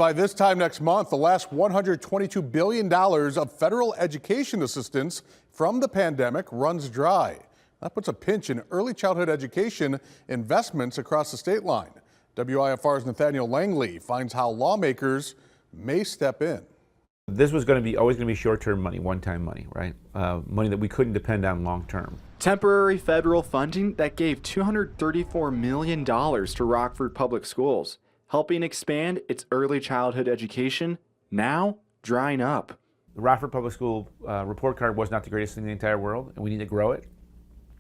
By this time next month, the last $122 billion of federal education assistance from the pandemic runs dry. That puts a pinch in early childhood education investments across the state line. WIFR's Nathaniel Langley finds how lawmakers may step in. This was always going to be short-term money, one-time money, right? Money that we couldn't depend on long-term. Temporary federal funding that gave $234 million to Rockford Public Schools, helping expand its early childhood education, now drying up. The Rockford Public School report card was not the greatest thing in the entire world, and we need to grow it.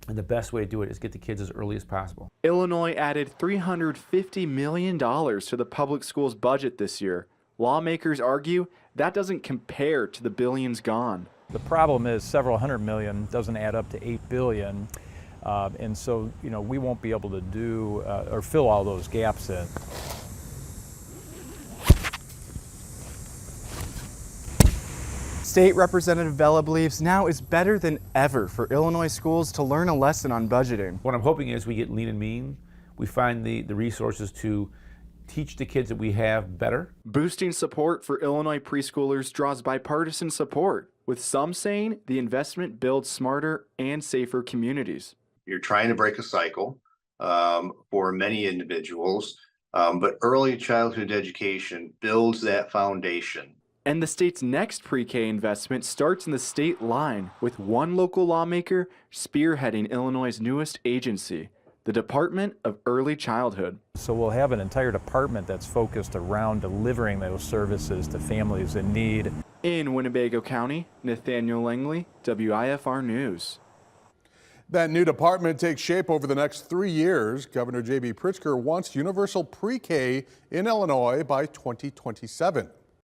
And the best way to do it is get the kids as early as possible. Illinois added $350 million to the public schools budget this year. Lawmakers argue that doesn't compare to the billions gone. The problem is several hundred million doesn't add up to $8 billion. And so, we won't be able to do or fill all those gaps in. State Representative Vela believes now is better than ever for Illinois schools to learn a lesson on budgeting. What I'm hoping is we get lean and mean. We find the resources to teach the kids that we have better. Boosting support for Illinois preschoolers draws bipartisan support, with some saying the investment builds smarter and safer communities. You're trying to break a cycle for many individuals, but early childhood education builds that foundation. And the state's next pre-K investment starts in the state line, with one local lawmaker spearheading Illinois' newest agency, the Department of Early Childhood. So we'll have an entire department that's focused around delivering those services to families in need. In Winnebago County, Nathaniel Langley, WIFR News. That new department takes shape over the next 3 years. Governor J.B. Pritzker wants universal pre-K in Illinois by 2027.